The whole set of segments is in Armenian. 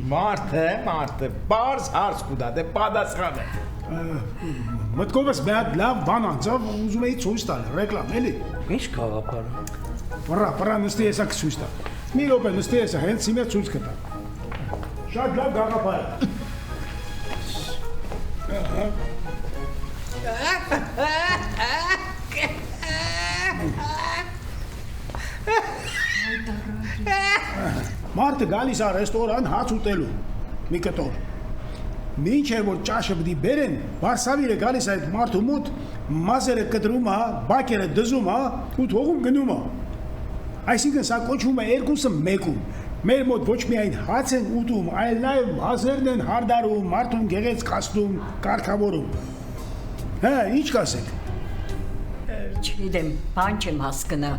Մարդը, բարձ հարց կուտա, դե պատասխան է։ Մտքովս մի հատ լավ բան անցավ, ուզում էի ցույց տալ, ռեկլամ, էլի։ Ինչ գաղափար։ Պրա նստի եսա ցույց տա։ Մի րոպե նստի եսա, հենց հիմա ցույց կտա։ Շատ լավ գաղափար է։ Մարդը գալիս է ռեստորան հաց ուտելու, մի կտոր։ Մինչև որ ճաշը պիտի բերեն, Վարշավիրը գալիս է այդ մարդու մոտ, մազերը կտրում է, բակերը դզում է ու թողում գնում է։ Այսինքն սա կոչվում է երկուսը մեկում։ Մեր մոտ ոչ միայն հաց են ուտում, այլ նաև մազերն են հարդարում, մարդուն գեղեցկացնում, կարգավորում։ Հա, ինչ կասեք։ Չգիտեմ, բան չեմ հասկնա։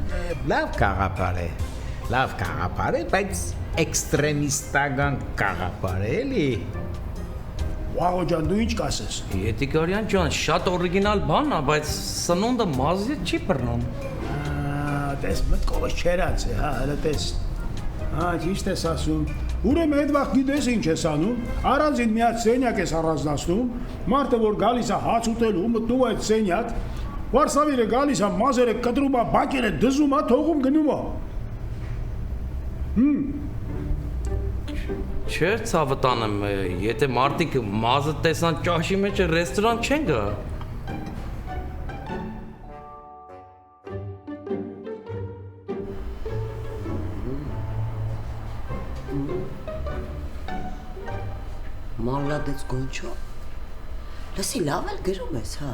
Լավ գաղափար է, բայց էքստրեմիստական գաղափար է, էլի։ Վաղո ջան, դու ինչ կասես։ Եթիկարյան ջան, շատ օրիգինալ բան է, բայց սնունդը մազի չի բռնում։ Տես մտքովս չերած է, հա, հələ տես։ Հա, ճիշտ ես ասում։ Ուրեմն այդ վաղ գիտես ինչ ես անում, առանձին մի հատ սենյակ ես առանձնացնում, մարդը որ գալիս է հաց ուտելու, մտնում է այդ սենյակ, Վարշավիրը գալիս է, մազերը կտրում է, բակերը դզում է, թողում գնում է։ Չէ, ցավտանեմ, եթե մարդիկ մազը տեսան ճաշի մեջ ռեստորան չեն գա։ Մալադեց գոնչո։ Լսի, լավ էլ գրում ես, հա։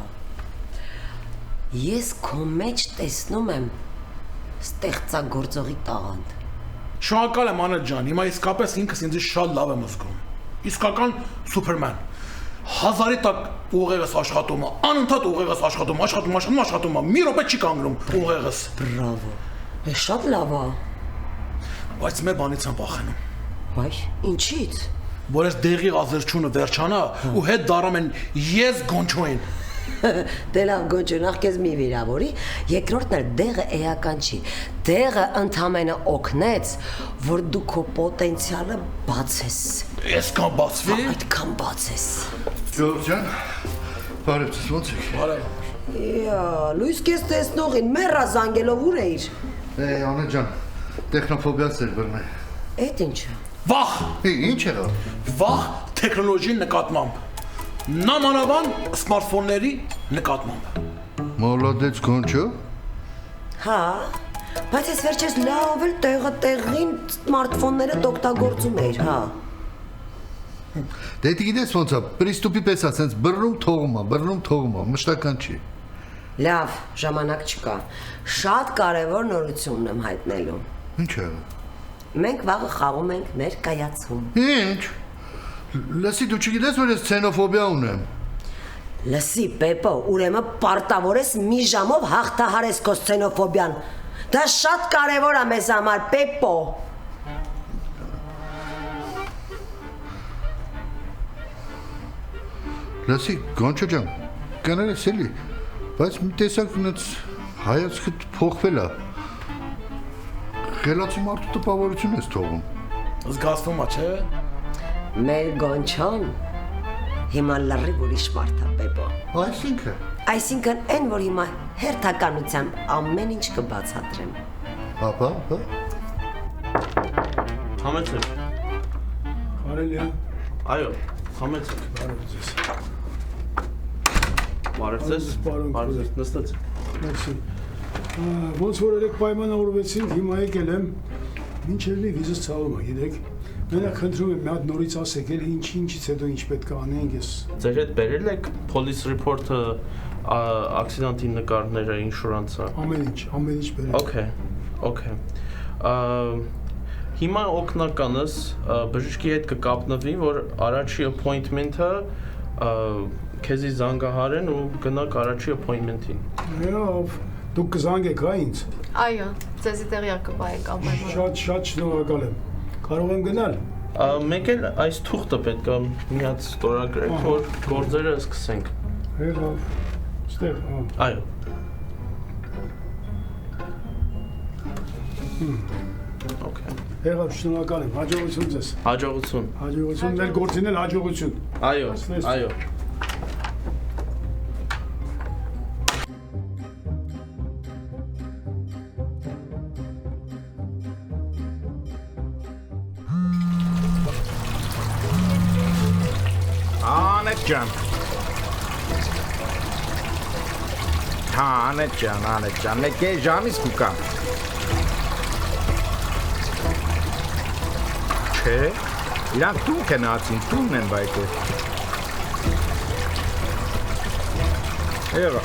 Ես քո մեջ տեսնում եմ ստեղծագործողի տաղանդ։ Շնորհակալ եմ Անետ ջան, հիմա իսկապես ինքս ինձ շատ լավ եմ զգում։ Իսկական սուպերման։ Հազարի տակ ուղեղս աշխատում է, անընդհատ ուղեղս աշխատում է, մի րոպե չի կանգնում ուղեղս։ Բրավո։ Է շատ լավ է։ Բայց մի բանից եմ վախենում։ Բայց ինչի՞ց։ Որ այս դեղի ազերչությունը վերջանա ու հետ դառամ են ես գոնչոին։ Դե լավ գոնչո, նախ քեզ մի վիրավորի, երկրորդն էլ դեղը էական չի։ Դեղը ընդամենը օգնեց, որ դու քո պոտենցիալը բացես։ Այսքան բացվի։ Այդքան բացես։ Ժողովուրդ ջան, բարև ձեզ, ո՞նց եք։ Բարև։ Յա, լույս քեզ տեսնողին մեռա զանգելով ուր էիր։ Անետ ջան, տեխնոֆոբիաս էր բռնե։ Էդ ինչը։ Վախ։ Ինչ եղավ։ Վախ տեխնոլոգիայի նկատմամբ։ Նամանավան սմարթֆոնների նկատմամբ։ Մոլոդեց գոնչո։ Հա, բայց ես վերջերս լավ էլ տեղին սմարթֆոնները օգտագործում էիր, հա։ Դե գիտես ոնց է, պրիստուպի պես է, սենց բռնում թողում է, մշտական չի։ Լավ, ժամանակ չկա։ Շատ կարևոր նորություն եմ հայտնելու։ Ինչ է։ Մենք վաղը խաղում ենք մեր կայացում։ Ինչ։ Լսի, դու չգիտես, որ ես ցենոֆոբիա ունեմ։ Լսի, Պեպո, ուրեմն պարտավոր ես մի ժամով հաղթահարես քո ցենոֆոբիան։ Դա շատ կարևոր է մեզ համար, Պեպո։ Լսի, գոնչո ջան, կներես էլի, բայց մի տեսակ նենց հայացքդ փոխվել է։ Խելացի մարդու տպավորություն ես թողում։ Զգացվում է, չէ՞։ Մեր գոնչոն հիմա լրիվ ուրիշ մարդ է, Պեպո։ Այսինքն այն, որ հիմա հերթականությամբ ամեն ինչ կբացատրեմ։ Ապա։ Համեցեք։ Կարելի է։ Այո, համեցեք։ Բարև ձեզ։ Բարև ձեզ, նստած։ Մերսի։ Ոնց որ երեք պայմանավորվեցինք, հիմա եկել եմ, մինչև մի վիզս ցավում է, գիտեք։ Մենակ խնդրում եմ մի հատ նորից ասեք, էլ ինչից հետո ինչ պետք է անենք ես։ Ձեր հետ բերել եք police report-ը, accident-ի նկարները, ինշուրանսը։ Ամեն ինչ բերել։ Okay. Հիմա օգնականս բժշկի հետ կկապնվի, որ առաջի appointment-ը քեզի զանգահարեն ու գնաք առաջի appointment-ին։ Լավ, դուք կզանգեք հա ինձ։ Այո, ձեզի տեղյակ կբայեք ամեն։ Շատ շնորհակալ եմ։ Կարող եմ գնալ։ Մեկ էլ այս թուղթը պետք է մի հատ ստորագրեք, որ գործերը սկսենք։ Եղավ։ Ստեղ, հա։ Այո։ Okay. Եղավ, շնորհակալ եմ, հաջողություն ձեզ։ Հաջողություն։ Հաջողություն, մեր գործին էլ հաջողություն։ Այո, այո։ Անետ ջան։ Հա, Անետ ջան, մեկ է ժամից կուկամ։ Չէ, իրանք տուն կնացին, տունն են բայկով։ Եղա։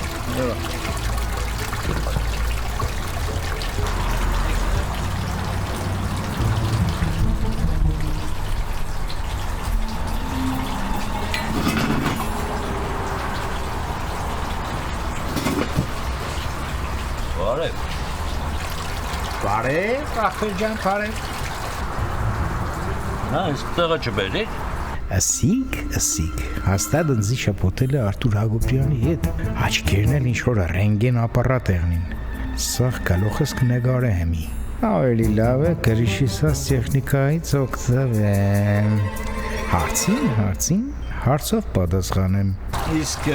Բարև, ախպեր ջան, բարև։ Հա, իսկ տեղը չբերի։ Ասիկ, հաստատ ընձի շապոտել է Արտուր Հակոբյանի հետ, աչքերն էլ ինչ-որ ռենգեն ապարատ եղնին, սաղ գալոխս կնեգար է հեմի, ավելի լավ է գրիշիս աս տեխնիկայից ոգտվեմ, հարցին, հարցով պատասխանեմ, իսկ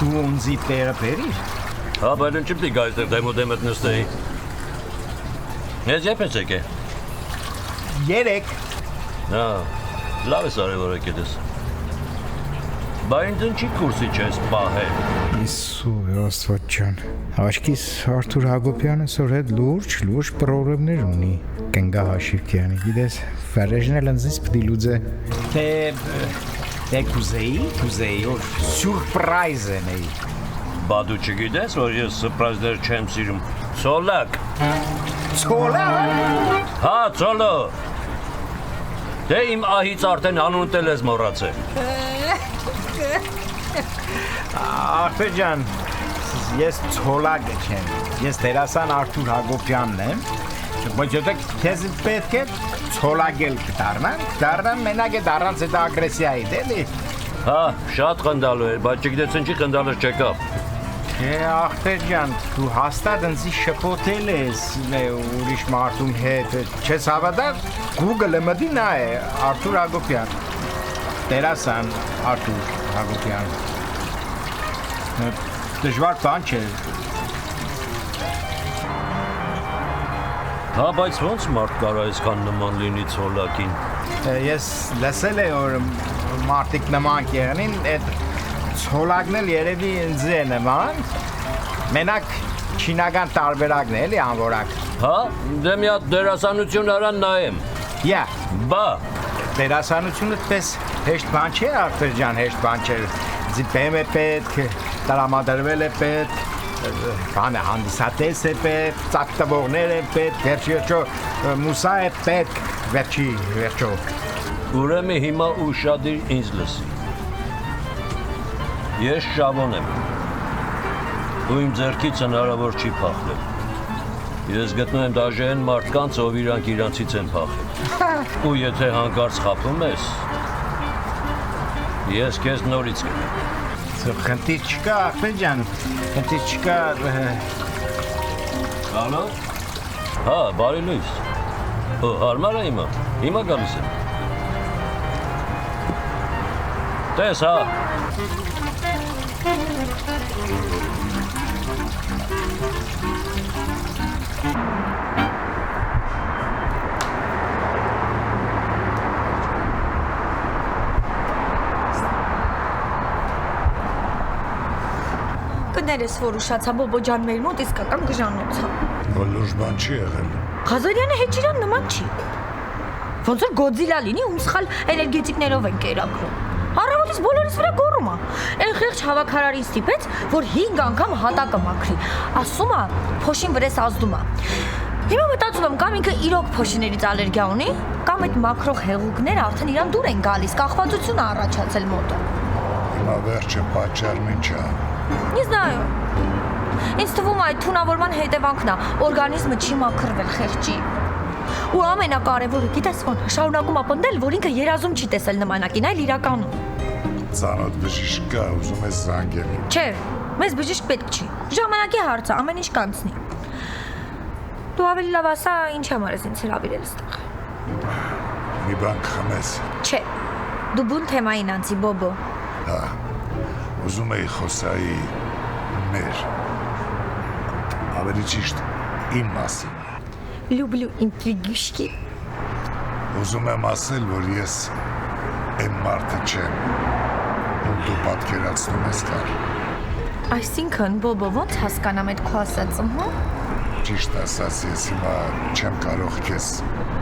դու ունձի տերը պերիր։ Հա, բայց ինչ պիտի գայստեղ դեմոդեմդ նստեի։ Ես եփ ես եկե։ 3 Հա, լավ ես արել որ եկել ես։ Բայց ինչի կուրսի չես պահել։ Իսու Աստված ջան, աչքիս Արտուր Հակոբյանը սոր հետ լուրջ պրոբլեմներ ունի։ Կնգա Հաշիվյանի, գիտես, վարեժն էլ ընձից պիտի լուծե։ Թե կուզեի, որ սյուրպրայզ ենեի։ Բա դու չգիտես, որ ես սպրայզներ չեմ սիրում։ Ցոլակ։ Ցոլակ։ Հա, ցոլո։ Դե իմ ահից արդեն անունդ էլ ես մոռացել։ Ախպեր ջան, ես ցոլակը չեմ, ես դերասան Արտուր Հակոբյանն եմ, բայց եթե քեզ պետք է ցոլակել կդառնամ մենակ է առանց այդ ագրեսիայի, դելի։ Հա, շատ խնդալու էր, բայց չգիտես ինչի խնդալը չեկավ։ Ախպեր ջան, դու հաստատ ընձի շպոտել ես ուրիշ մարդում հետ, չես հավատար, Google-ը մտի նա է, Արտուր Հակոբյան, դերասան Արտուր Հակոբյան, դժվար բան չէ։ Հա, բայց ոնց մարդ կարա այսքան նման լինի ցոլակին։ Ես լսել եմ, որ մարդիկ նման կեղնին, այդ ցոլակն էլ երևի ինձ է նման, մենակ չինական տարբերակն է, էլի անվորակ։ Հա, դե մի հատ դերասանություն արան նայեմ։ Յա, Բա, դերասանությունը պես հեշտ բան չէ, Արտուր ջան, հեշտ բան չէ։ Ձիպեմ է պետք, տրամադրվել է պետք, բանը հանդիսատես է պետք, ծակտվողներ է պետք, վերջո մուսա է պետք, վերջո։ ուրեմն հիմա ուշադիր ինձ լսի։ Ես Շավոն եմ։ Ու իմ ձեռքից հնարավոր չի փախնել։ Ես գտնում եմ դաժեն մարդկանց, ով իրանցից են փախել։ Ու եթե հանկարծ խաբում ես, ես քեզ նորից կգամ։ Խնդիր չկա, ախպեր ջան, խնդիր չկա։ Ալո։ Հա, բարի լույս։ Ու հարմար է հիմա գալիս եմ։ Տես, հա։ Կներես, որ ուշացա Բոբոջան մեր մոտ իսկական գժանոց է։ Բոլոր բան չի եղել։ Ղազարյանը հեչիրան նման չի։ Ոնց որ Գոդզիլա լինի, ում սխալ էներգետիկներով են կերակրում։ Առավոտից բոլորիս վրա գոռում է։ Այն խեղճ հավաքարարին ստիպեց, որ 5 անգամ հատակը մաքրի։ Ասում է, փոշին վրես ազդում է։ Հիմա մտածում եմ, կամ ինքը իրոք փոշիներից ալերգիա ունի, կամ այդ մաքրող հեղուկները արդեն իրան դուր են գալիս, կախվածություն է առաջացել մոտը։ Հիմա վերջը պատճառն ինչ է։ Не знаю։ Ինձ թվում է այդ թունավորման հետևանքն է, օրգանիզմը չի մաքրվել խեղճի։ Ու ամենակարևորը, գիտես ո՞ն, շարունակում է պնդել, որ ինքը երազում չի տեսել նմանակին, այլ իրականում։ Ծանոթ բժիշկ կա, ուզում ես զանգել։ Չէ, մեզ բժիշկ պետք չի։ Ժամանակի հարց է, ամեն ինչ կանցնի։ Դու ավելի լավ ասա, ինչ համար ես ինձ հրավիրել այստեղ։ Մի բան խմես։ Չէ։ Դու բուն թեմային անցի, Բոբո։ Հա։ Ուզում էի խոսայի մեր։ Ավելի ճիշտ իմ մասին։ Люблю интригушки։ Ուզում եմ ասել, որ ես այն մարդը չեմ, ում դու պատկերացնում ես կար։ Այսինքն, Բոբո, ո՞նց հասկանամ այդ քո ասածը, հա։ Ճիշտ ասած, ես հիմա չեմ կարող քեզ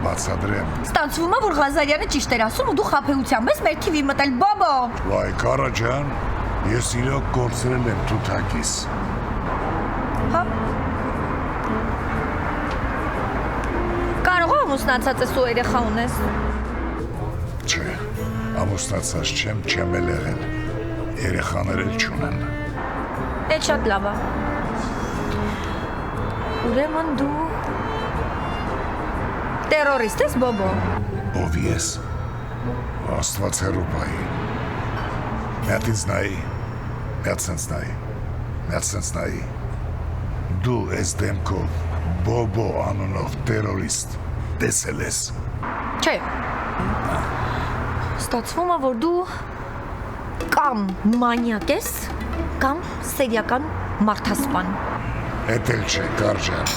բացատրեմ։ Ստացվում է, որ Ղազարյանը ճիշտ էր ասում ու դու խաբեությամբ ես մեր թիվի մտել, Բոբո։ Վայ, Կարա ջան, ես իրոք կորցրել եմ թութակիս։ Հա։ Կարող ամուսնացած ես ու երեխա ունես։ Չէ, ամուսնացած չեմ էլ եղել, երեխաներ էլ չունեմ։ Էդ շատ լավ է։ Ուրեմն դու տերորիստ ես, Բոբո։ Ով ես։ Աստված հեռու պայի։ Մի հատ ինձ նայի, մի հատ սենց նայի։ Դու ես դեմքով Բոբո անունով տերորիստ տեսել ես։ Չէ։ Ստացվում է, որ դու կամ մանյակ ես, կամ սերիական մարդասպան։ Էդ էլ չէ, Կարջան։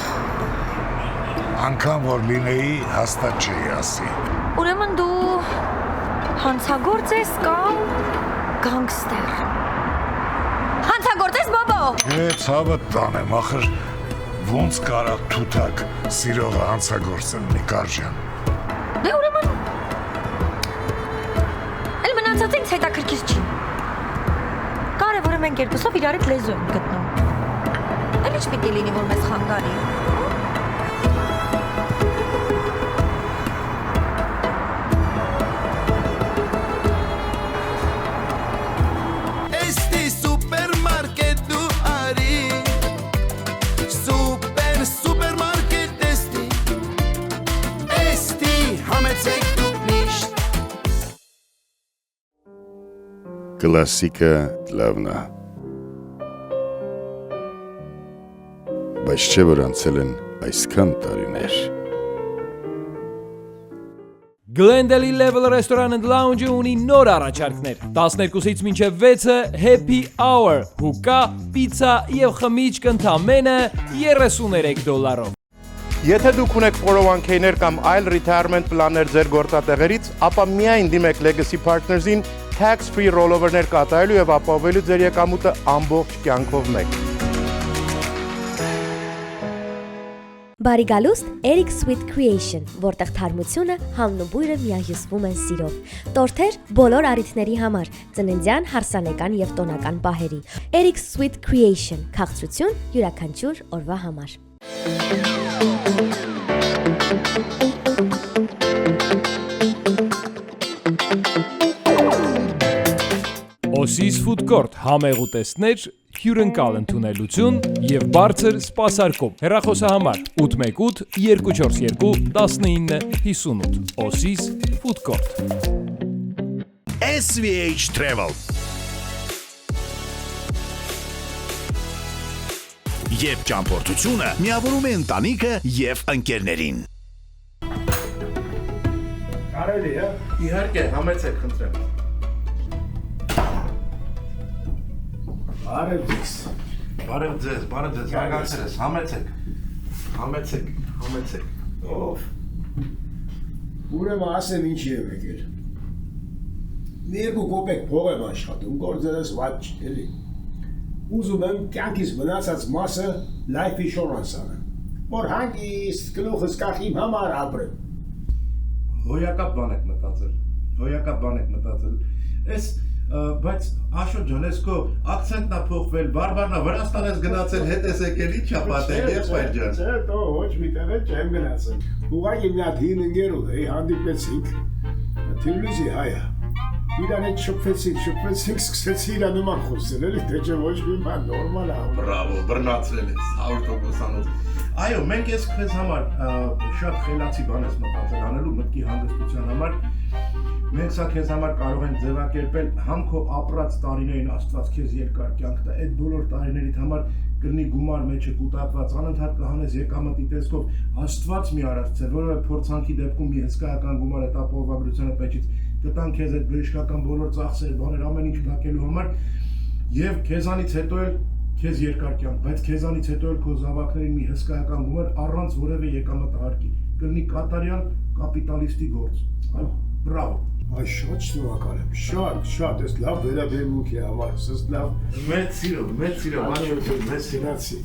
Անգամ որ լինեի, հաստատ չէի ասի։ Ուրեմն դու հանցագործ ես կամ գանգստեր։ Հանցագործ ես, Բոբո։ Է, ցավը տանեմ, ախր ոնց կարա թութակ սիրողը հանցագործ լինի, Կարջան։ Դե ուրեմն էլ մնացած ինձ հետաքրքիր չի։ Կարևորը մենք երկուսով իրար հետ լեզու ենք գտնում։ Էլ ինչ պիտի լինի, որ մեզ խանգարի։ Este supermarket դու արի Supermarket este Este համեցեք դու միշտ Կլասիկը լավն է։ Բայց չէ որ անցել են այսքան տարիներ։ Glendale Level Restaurant and Lounge ունի նոր առաջարկներ։ 12-ից մինչև 6-ը Happy Hour, հուկա, պիցա եւ խմիչք ընդամենը $33։ Եթե դուք ունեք 401k-ներ կամ այլ retirement պլաններ ձեր գործատեղերից, ապա միայն դիմեք Legacy Partners-ին tax-free rollover-ներ կատարելու եւ ապահովելու ձեր եկամուտը ամբողջ կյանքով մեկ։ Բարի գալուստ Eric Sweet Creation, որտեղ թարմությունը, համն ու բույրը միահյուսվում են սիրով։ Տորթեր բոլոր առիթների համար, ծննդյան, հարսանեկան եւ տոնական պահերի։ Eric Sweet Creation, քաղցրություն յուրաքանչյուր օրվա համար։ Օսիս Food Court համեղ ուտեստներ, հյուրընկալ ընդունելություն եւ բարձր սպասարկում։ Հեռախոսահամար 818-242-1958։ Օսիս Food Court։ SVH Travel Եվ ճամփորդությունը միավորում է ընտանիքը եւ ընկերներին։ Կարելի է։ Իհարկե, համեցեք, խնդրեմ։ Բարև ձեզ։ Բարև ձեզ, զարգացել ես, համեցեք։ Ով։ Ուրեմն ասեմ ինչ եմ եկել։ Մի երկու կոպեկ փող եմ աշխատում, գործերս վատ չի, էլի։ Ուզում եմ կյանքիս մնացած մասը life insurance անեմ, որ հանգիստ գլուխս կախ իմ համար ապրեմ։ Հոյակապ բան եք մտածել։ Էս բայց Աշոտ ջան, ես քո ակցենտն է փոխվել, բարբարնա Վրաստան ես գնացել, հետ ես եկել, ի՞նչ է պատել, եղբայր ջան։ Չէ, դո ոչ մի տեղ չեմ գնացել։ Ուղղակի մի հատ հին ընկեր ունեի, հանդիպեցինք։ Թիֆլիսի հայ է։ Իրան հետ շփվեցինք, սկսեցի իրան նման խոսել, էլի, թե չէ ոչ մի բան նորմալ է։ Բրավո, բռնացրել ես 100%-անոց։ Այո, մենք ես քեզ համար շատ խելացի բան ես մտածել անելու մտքի հանգստության համար։ Մենք սա քեզ համար կարող ենք ձևակերպել համ քո ապրած տարիներին Աստված քեզ երկար կյանք տա, այդ բոլոր տարիներիդ համար կլինի գումար մեջը կուտակված, անընդհատ կհանես եկամտի տեսքով, Աստված մի արած ձեր, որովհետև փորձանքի դեպքում մի հսկայական գումար այդ ապահովագրությունը պետքից կտան քեզ այդ բժշկական բոլոր ծախսերը, բաներ ամեն ինչ լակելու համար եւ քեզանից հետո էլ քեզ երկար կյանք, բայց քեզանից հետո էլ քո զավակներին մի հսկայական գումար առանց որևէ եկամտահարկի, կլինի կատարյալ կապիտալիստի գործ։ Բրավո։ Ay շատ շնորհակալ եմ, շատ, ես լավ վերաբերմունք է համար, ես լավ։ Մեծ սիրո, մաչո, մեծ սիրացի։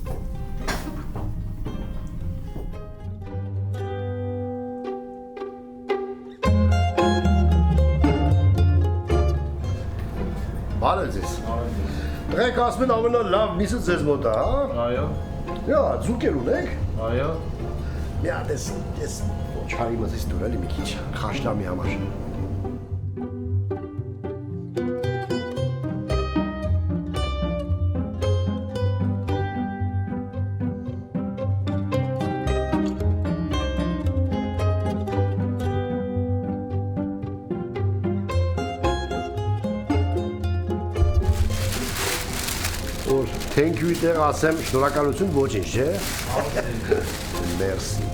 Բարև ձեզ։ Դրեք ասում են ամենա լավ միսը ձեզ մոտ է, հա։ Այո։ Յա, ձուկեր ունեք։ Այո։ Մի հատ ես չարի մզից դուրել մի քիչ խաշտամի համար։ Thank you դեր ասեմ, շնորհակալություն ոչինչ, չէ։ Մերսի։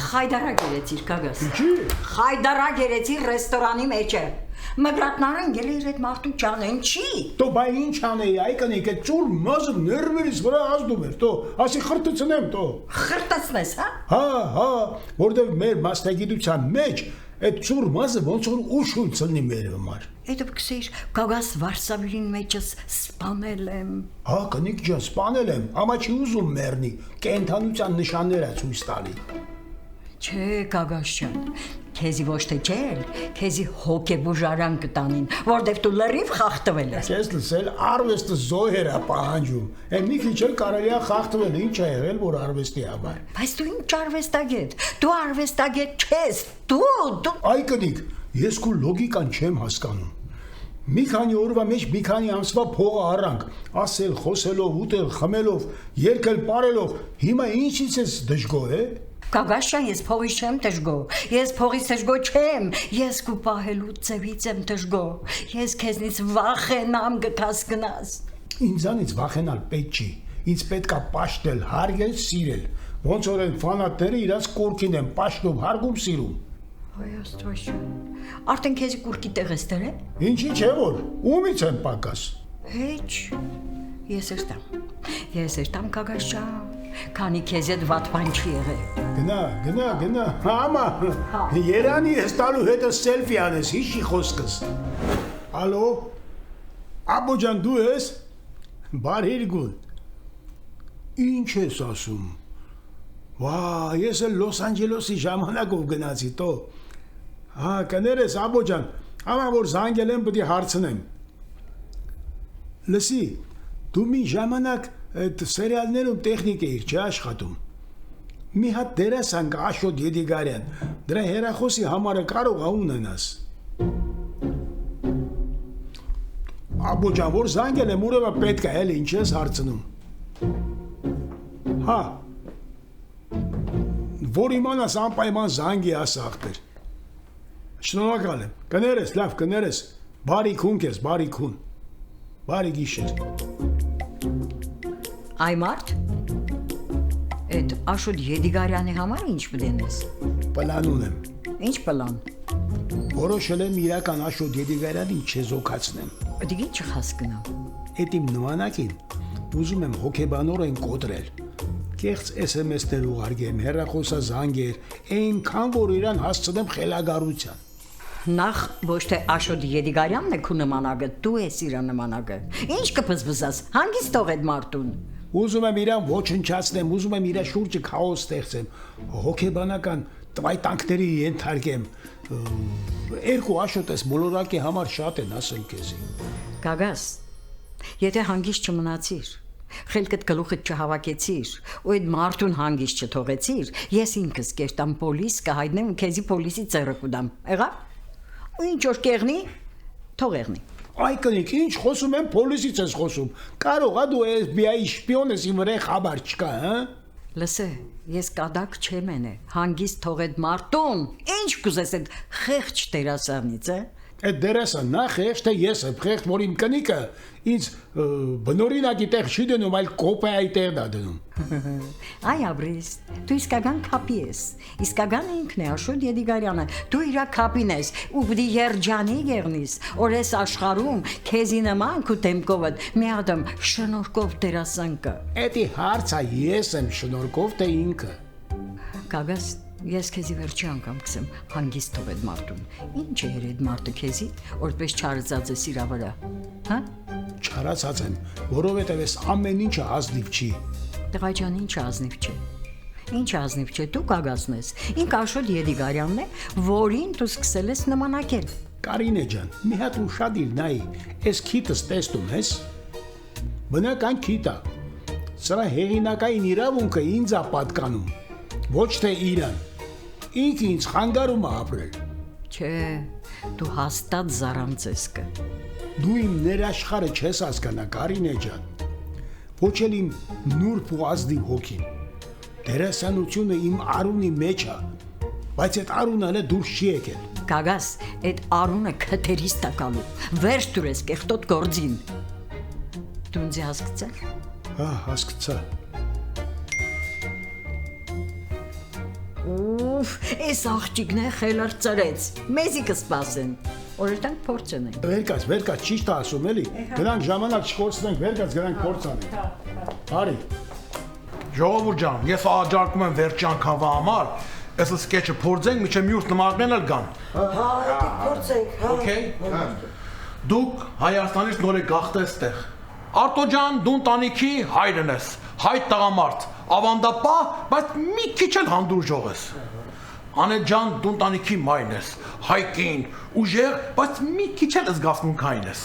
Խայդարա գերեցիր կագաս։ Ինչի։ Խայդարա գերեցիր ռեստորանի մեջ է։ Մգրատնարեն գել էր այդ մարդու ճանեն չի։ Տո բայ ինչ անեի, այ կնիկ այդ ծուր մազը ներվերից վրա ազդում էր, տո, ասի խրտցնեմ, տո։ Խրտցնես, հա։ Հա, որտեվ մեր մասնագիտության մեջ այդ ծուր մազը ոնց որ ուշուն ծնի մեր համար։ Այդ բքսեիր կագաս Վարշավին մեջս սպանել եմ։ Հա, կնիկ ջան, սպանել եմ, ամա չի ուզում մեռնի, կենթանության նշաններ է ցույց տալի։ Չէ, կագաշյան, քեզի ոչ թե ջել, քեզի հոգեբուժարան կտանին, որտեվ դու լրիվ խախտվել ես։ Ես լսել արվեստը զոհեր է պահանջում։ Այն մի քիչ էլ կարելի է խախտվել, ինչ է եղել, որ արվեստի համար։ Բայց դու ինչ արվեստագետ։ Դու արվեստագետ չես։ Դու Այ կնիկ, ես քո լոգիկան չեմ հասկանում։ Մի քանի օրվա մեջ մի քանի ամսվա փողը առանք, ասել, խոսելով, ուտել, խմելով, երգել, ապարելով, հիմա ինչից ես դժգոհ է։ Կագաշյան, ես փողից չեմ դժգոհ, ես փողից դժգոհ չեմ, ես քու պահելու ծևից եմ դժգոհ, ես քեզնից վախենամ գտաս գնաս։ Ինձանից վախենալ պետք չի, ինձ պետք է պաշտել, հարգել, սիրել, ոնց որ են ֆանատները իրաց կուրքին են պաշտում, հարգում, սիրում։ Ոյ աստված, արդեն քեզի կուրքի տեղ ես դրել։ Ինչի՞ չէ որ, ումից եմ պակաս։ Հեչ, ես երտամ կագաշյան, քանի քեզ այդ վատ բան չի եղել։ Գնա, համա, Երանի ես տալու հետը սելֆի անես, հիշի խոսքս։ Ալո, Աբո ջան դու ես, բարիր գուն, ինչ ես ասում, վա, ես էլ Լոս Անջելոսի ժամանակով գնացի տո, հա, կներես Աբո ջան, ամա որ զանգել եմ պտի հարցնեմ, լսի, դու մի ժամանակ այդ սերիալներում տեխնիկ էիր, չի աշխատում։ Մի հատ դերասան կա Աշոտ Եդիգարյան, դրա հեռախոսի համարը կարող ա ունենաս։ Աբո ջան, որ զանգել եմ, ուրեմն պետք է էլի ինչ ես հարցնում։ Հա։ Որ իմանաս անպայման զանգի ասա ախպեր։ Շնորհակալ եմ։ Կներես, լավ, կներես։ Բարի քուն քեզ, բարի քուն։ Բարի գիշեր։ Այ մարդ, այդ Աշոտ Եդիգարյանի համար ինչ պդենես։ Պլան ունեմ։ Ինչ պլան։ Որոշել եմ իրական Աշոտ Եդիգարյանին չեզոքացնեմ։ Դի ինչ հասկնամ։ Այդ իմ նմանակին ուզում եմ հոգեբանորեն կոտրել։ Կեղծ SMS-ներ ուղարկեմ, հեռախոսազանգեր, այնքան որ իրան հասցնեմ խելագարության։ Նախ ոչ թե Աշոտ Եդիգարյանն է քու նմանակը, դու ես իր նմանակը։ Ինչ կփզբզաս, հանգիստ թող այդ մարդուն։ Ուզում եմ իրան ոչնչացնեմ, ուզում եմ իր շուրջը քաոս ստեղծեմ, հոգեբանական տվայտանքների ենթարկեմ։ Երկու Աշոտես մոլորակի համար շատ են ասել քեզի։ Գագաս, եթե հանգիստ չմնացիր, խելքդ գլուխդ չհավաքեցիր, ու այդ մարդուն հանգիստ չթողեցիր, ես ինքս կերտամ պոլիս կհայտնեմ քեզի պոլիսի ծերը կուտամ։ Եղա՞։ Ու ինչ որ կեղնի, թող եղնի։ Այ կնիկ, ինչ խոսում եմ, պոլիսից ես խոսում։ Կարող է դու FBI շպիոն ես իմ վրա խաբար չկա, հա։ Լսե, ես կադակ չեմ ենե, հանգիստ թող այդ մարդուն, ինչ կուզես այդ խեղճ դերասանից, Այդ դերասան նա խեղճ թե ես եմ խեղճ, որ իմ կնիկը ինձ բնորինակի տեղ չի դնում, այլ կոպեայի տեղն է դնում։ Այ Աբրիս, դու իսկական քապի ես, իսկական ինքն է Աշոտ Եդիգարյանը, դու իրա քապին ես, ու պիտի երջանի եղնիս, որ ես աշխարհում քեզի նման քու դեմքովդ մի ադամ շնորհքով դերասան կա։ Էդի հարցը ես եմ շնորհքով թե ինքը։ Կագաս Ես քեզի վերջի անգամ կսեմ հանգիստ թող այդ մարդուն։ Ինչ է այդ մարդը քեզի, որպես չարացած է իրա վրա, հա? Չարացած եմ, որովհետև ես ամեն ինչը ազնիվ չի։ Տղա ջան, ինչ ազնիվ չէ։ Ինչ ազնիվ չէ, դու կագասն ես։ Ինք Աշոտ Եդիգարյանն է, որին դու սկսել ես նմանակել։ Կարինե ջան, մի հատ ուշադիր նայի, այս քիտս տեսնում ես։ Բնական քիտ է։ Սրա հեղինակային իրավունքը ինձ է պատկանում, ոչ թե իրան։ Ինքը ինձ խանգարում է ապրել։ Չէ, դու հաստատ զարանց ես կը։ Դու իմ ներաշխարը չես հասկանա, Կարինե ջան։ Ոչ էլ իմ նուրբ ու ազնիվ հոգին։ Դերասանությունը իմ արունի մեջ է, բայց այդ արունը հələ դուրս չի եկել։ Կագաս, այդ արունը քթերից տակալու։ Վերջ դուրես կեղտոտ գործին։ Դու ինձ հասկացա։ Հա, հասկացա։ Ուֆ, այս աղջիկն է խելարծարեց, մեզի կսպասեն, օրերտանք փորձ ունենք։ Վերկաց, ճիշտ է ասում էլի, գրանք ժամանակ չկորցնենք, վերկաց գրանք փորձ անենք։ Արի։ Ժողովուրդ ջան, ես աջակցում եմ վերջի անգամվա համար, այս սկեչը փորձենք, միջև մյուս նմակներն էլ գան։ Հա, դա փորձենք, հա։ Okay։ Դուք Հայաստանից նոր եք գաղթել այստեղ։ Արտո ջան, դու ընտանիքի հայրն ես, հայ տղամարդ, ավանդապահ, բայց մի քիչ էլ հանդուրժող ես։ Անետ ջան, դու ընտանիքի մայրն ես, հայ կին, ուժեղ, բայց մի քիչ էլ զգացմունքային ես։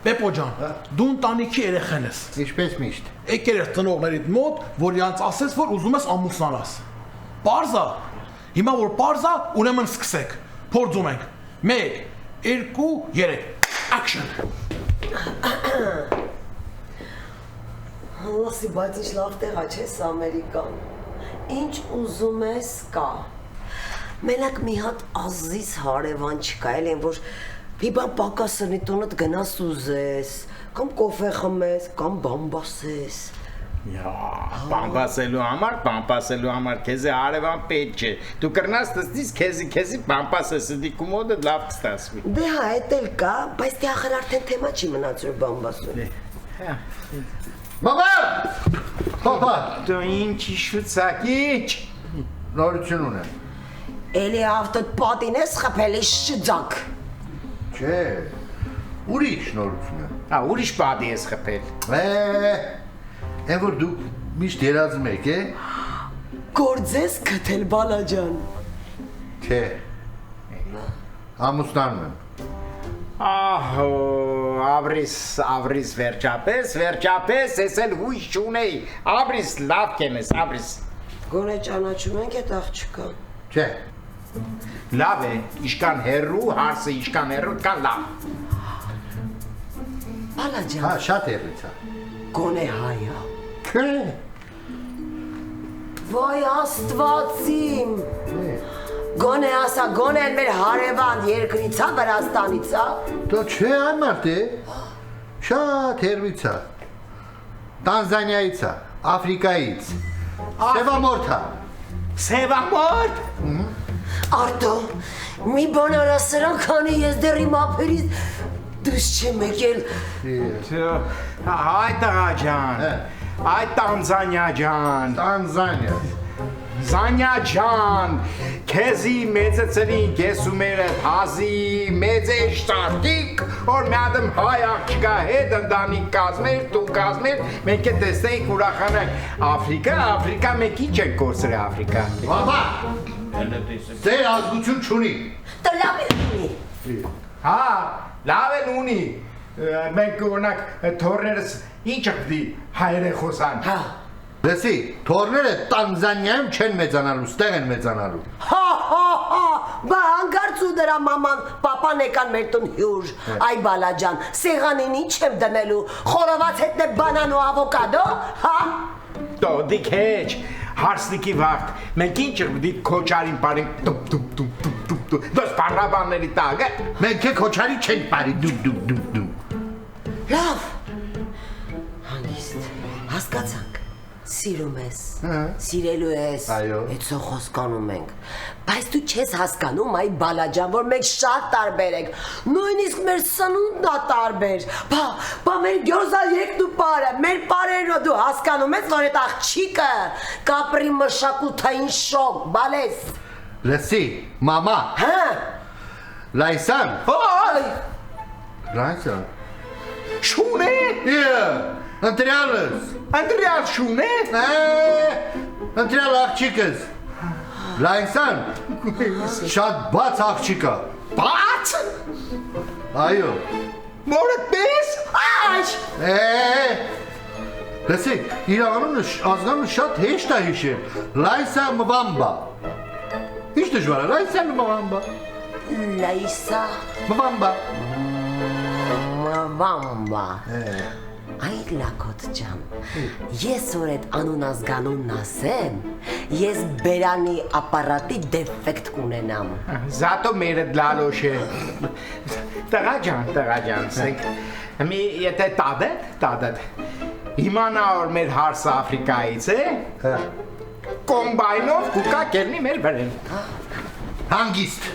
Պեպո ջան, դու ընտանիքի երեխան ես։ Ինչպես միշտ։ Եկել ես ծնողներիդ մոտ, որ իրանց ասես, որ ուզում ես ամուսնանաս։ Պարզա։ Հիմա որ պարզա, ուրեմն սկսեք։ Փորձում ենք։ 1, 2, 3 Action։ Լսի, բայց ինչ լավ տեղ է, չես Ամերիկան։ Ինչ ուզում ես կա։ Մենակ մի հատ ազիզ հարևան չկա, էլ են, որ մի բան պակասնի տունդ գնաս ուզես, կամ կոֆե խմես, կամ բամբասես։ Բամբասելու համար քեզի հարևան պետք չէ։ Դու կրնաս տեսնես քեզի բամբասես դի կոմոդը լավ կստացվի։ Դե հա, էդ էլ կա, բայց դե ախր արդեն թեմա չի մնացել բամբասում։ Մամա! Պապա, դու ինչ շուծակիչ։ Նորություն ունեմ։ Էլի ավտոդ պատին ես խփել շջակ։ Չէ, ուրիշ նորություն եմ։ Հա, ուրիշ պատի ես խփել։ Են որ դուք միշտ երազում եք, Գործես քթել բալաջան։ Չէ, ամուսնանում եմ։ Ահո, Աբրիս, վերջապես, ես էլ հույս չունեի, Աբրիս, լավ կենես, Աբրիս։ Գոնե ճանաչում ենք այդ աղջիկը։ Չէ։ Լավ է, իշկան հեռու, հարսը իշկան հեռու, կան լավ։ Բալաջան։ Հա, շատ հեռուց է։ Գոնե հայա։ Չէ։ Վայ Աստվածիմ։ Գոնե ասա, գոնե մեր հարևան երկրից է, Վրաստանից է։ Դա չէ, այն մարդ է։ Շատ հեռվից է։ Տանզանիայից է, Աֆրիկայից։ Սևամորթ է։ Սևամորթ։ Արտո, մի բան արա սրան, քանի ես դեռ իմ ափերից դուրս չեմ եկել։ Այ տղա ջան, այ Տանզանիա ջան։ Զանյա ջան, քեզի մեծեցրին կեսումերը հազի մեծ էշտարտիկ, որ մի ադմ հայ աղջիկա հետ ընտանիք կազմեր, տու կազմեր, մենք է տեսնեինք ուրախանանք։ Աֆրիկա, մենք ինչ ենք կորցրել Աֆրիկա։ Բաբա, ձեր ազգություն չունի։ Դա լավ էլ ունի։ Հա, լավ էլ ունի։ Մենք օրինակ թորներս ինչը պիտի հայերեն խոսան։ Հա։ Լսի, թորները Տանզանիայում չեն մեծանալու, ստեղ են մեծանալու։ Հա, բա հանգարց ու դրա մաման պապան եկան մեր տուն հյուր, այ բալաջան, սեղանին ինչ եմ դնելու, խորոված հետն է բանան ու ավոկադո, հա? Դի քեչ, հարսնիկի վաղտ, մենք ինչ եղբդի քոչարին պարենք դուպ, դոս պարաբանների տագը, մենք է քոչարի չենք պարի դուպ։ Լավ, հանգիստ, հասկացանք, սիրում ես, սիրելու ես, էցո խոսկանում ենք, բայց դու չես հասկանում այ բալաջան, որ մենք շատ տարբեր ենք, նույնիսկ մեր սնունդն ա տարբեր, բա մեր գյոզա եկն ու պարը, մեր պարերն ու դու հասկանում ես, որ այդ աղջիկը կապրի մշակութային շոկ, բալես։ Լսի, մամա։ Հա։ Լայսան։ Լայսան։ Շուն է։ Ընտրյալս։ Ընտրյալ շուն է։ Ընտրյալ աղջիկս։ Լայսան, շատ բաց աղջիկա։ Բաց։ Այո։ Որը պես։ Լսի, իր ազգանունը շատ հեշտ է հիշել։ Լայսա Մվամբա։ Ինչ դժվար է, Լայսա Մվամբա։ Լայսա Մվամբա։ Մվամբա։ Այդ լակոտ ջան, ես որ այդ անուն ազգանունն ասեմ, ես բերանի ապարատի դեֆեկտ կունենամ։ Զատո մերը դլալոշ է։ Տղա ջան, սենք, մի եթե տադետ, իմանա որ մեր հարսը Afrikայից է, կոմբայնով կուկա կերնի մեր վրեն։ Հանգիստ,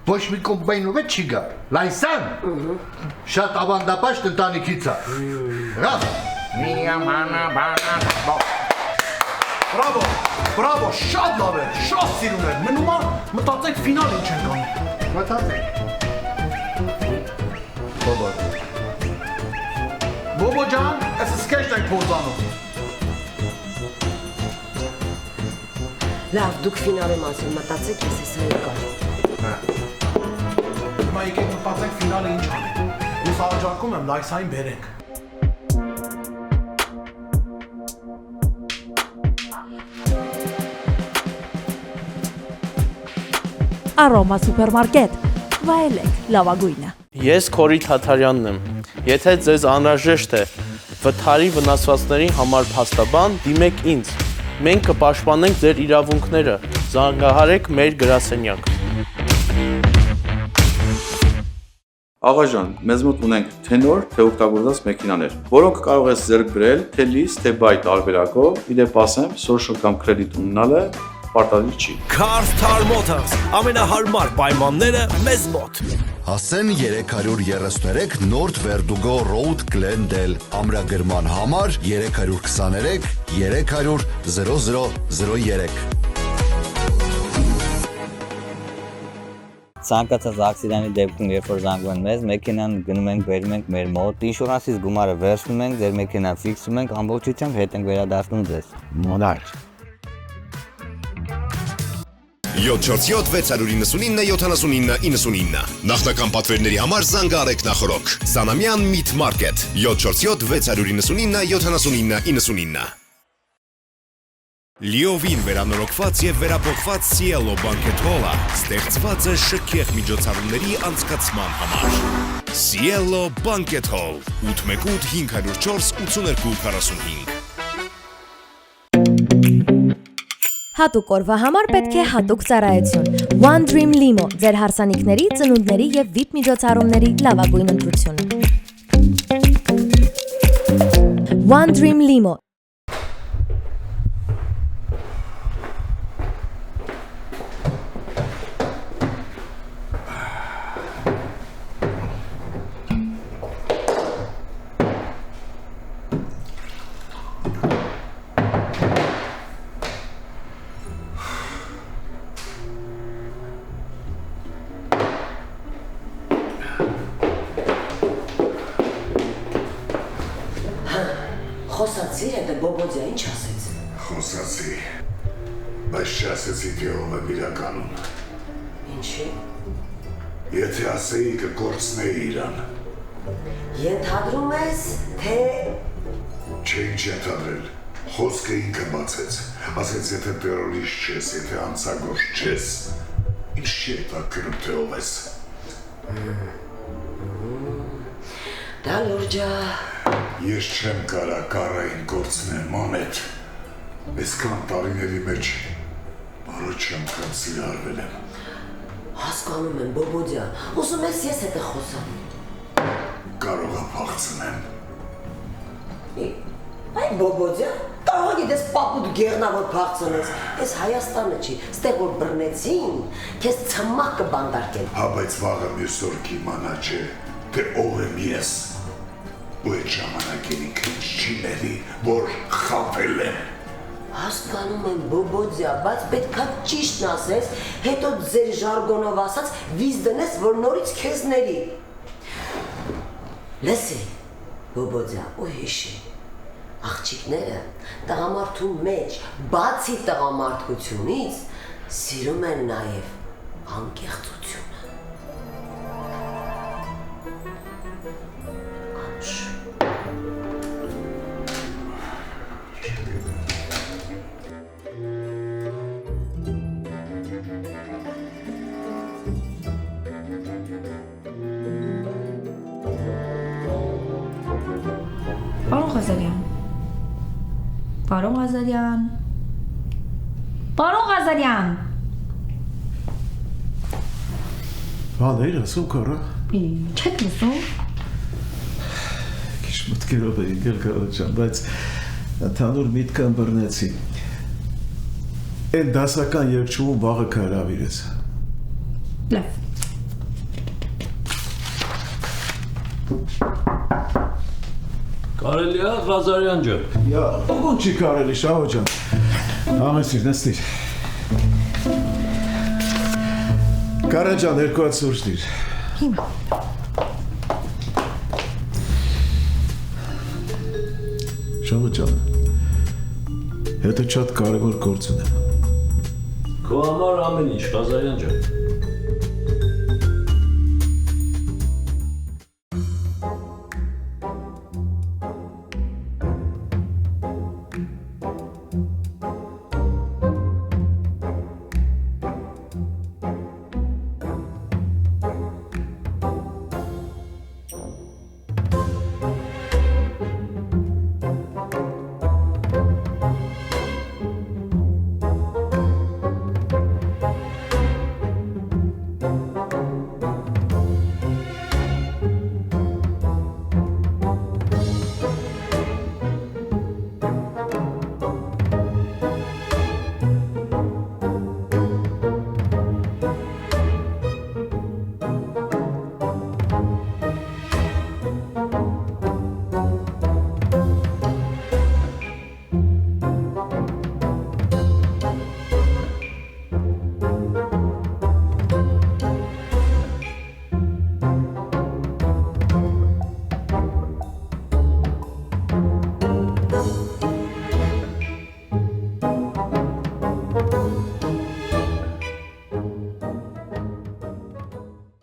ոչ մի կոմբայնով է չի գա, Լայսան, շատ ավանդապաշտ ընտանիքից է։ Բրավո, շատ լավ է, շատ սիրում է, մնում է մտածեք ֆինալ ինչ են գանի։ Մտածեք։ Բոբո ջան, ես սկեշտ ենք փորձանում։ Լավ, դուք ֆինալի մասին մտածեք, ես ես հայ Հիմա եկեք մտածենք ֆինալը ինչ անենք։ Ես առաջարկում եմ Լայսային բերենք։ Արոմա սուպերմարկետ, վայելեք լավագույնը։ Ես Քորի Թաթարյանն եմ։ Եթե ձեզ անհրաժեշտ է վթարի վնասվածքների համար փաստաբան, դիմեք ինձ։ Մենք կպաշտպանենք ձեր իրավունքները։ Զանգահարեք մեր գրասենյակ։ Աղաջան, մեզ մոտ ունենք թե նոր, թե օգտագործված մեքենաներ, որոնք կարող ես ձեռք բերել թե լիզ, թե բայ տարբերակով, իդեպ ասեմ, social կամ credit ունենալը պարտադիր չի։ Car Motors, ամենահարմար պայմանները մեզ մոտ։ Հասեն 333 North Verdugo Road Glendale, ամրագրման համար 323 300 0003։ Ցանկացած ակսիդենտի դեպքում, երբ որ զանգում են մեզ, մեքենան գնում ենք, բերում ենք մեր մոտ, ինշուրանսից գումարը վերցնում ենք, ձեր մեքենան ֆիքսում ենք, ամբողջությամբ հետ ենք վերադարձնում ձեզ։ Մոնար։ 747 699 7999 Նախնական պատվերների համար զանգահարեք նախորոք Սանամյան Meat Market 747 699 7999 Լիովին վերանորոգված եւ վերափոխված Cielo Banquet Hall-ը ստեղծված է շքեղ միջոցառումների անցկացման համար Cielo Banquet Hall 818 504 8245 Հատուկ օրվա համար պետք է հատուկ ծառայություն։ One Dream Limo, ձեր հարսանիքների, ծնունդների եւ VIP միջոցառումների լավագույն ընտրությունը։ One Dream Limo Խոսացի հետը բոբոձյա ինչ ասեց։ Խոսացի, բայց չասեցի թե ով է իրականում։ Ինչի։ Եթե ասեի կկորցնեի իրան։ Ենթադրում ես, թե… Չէի ենթադրել, խոսքը ինքը բացեց, ասեց եթե տերորիստ չես, եթե անցագործ չես, Ինչ հետաքրքրում թե ով ես։ Դա լուրջա։ Ես չեմ կարա կառային գործնեմ մանետ։ Այսքան տարիների մեջ որոշ անգամ սիրարվել եմ։ Հասկանում եմ, Բոբոդյա, ուզում ես ես հետ խոսամ։ Կարող եմ փախցնեմ։ Այ Բոբոդյա, կարող ես պապուտ գերնավոր փախցնես։ Այս Հայաստանը չի, ստեղ որ բռնեցին, քեզ ցմահ կբանդարկեն։ Հա, բայց վաղը մյուս օր կիմանա չէ, թե ով եմ ես։ Ու այդ ժամանակին ինքը չի ների, որ խաբել եմ։ Հասկանում եմ, Բոբոդյա, բայց պետքա ճիշտն ասես, հետո ձեր ժարգոնով ասած վիզ դնես, որ նորից քեզ ների։ Լսի, Բոբոդյա, ու հիշի, աղջիկները տղամարդու մեջ, բացի տղամարդությունից, սիրում են նաև անկեղծությունը։ Պարոն Ղազարյան, Պարոն Ղազարյան, Պարոն Ղազարյան։ Բաներ ասում կարա։ Չեք լսում։ Քիչ մտքերով էի գել կարոջան, բայց ընդհանուր միտքը ըմբռնեցի։ Այն դասական երգչուհուն վաղը կհրավիրես։ Լավ։ Կարելի է Ղազարյան ջան։ Ո՞ւն չի կարելի, Շահո ջան։ Ամեսիր, նստիր։ Կարա ջան, 2 հատ սուրճ դիր։ Հիմա։ Շահո ջան։ Հետո շատ կարևոր գործ ունեմ։ Քո համար ամեն ինչ, Ղազարյան ջան։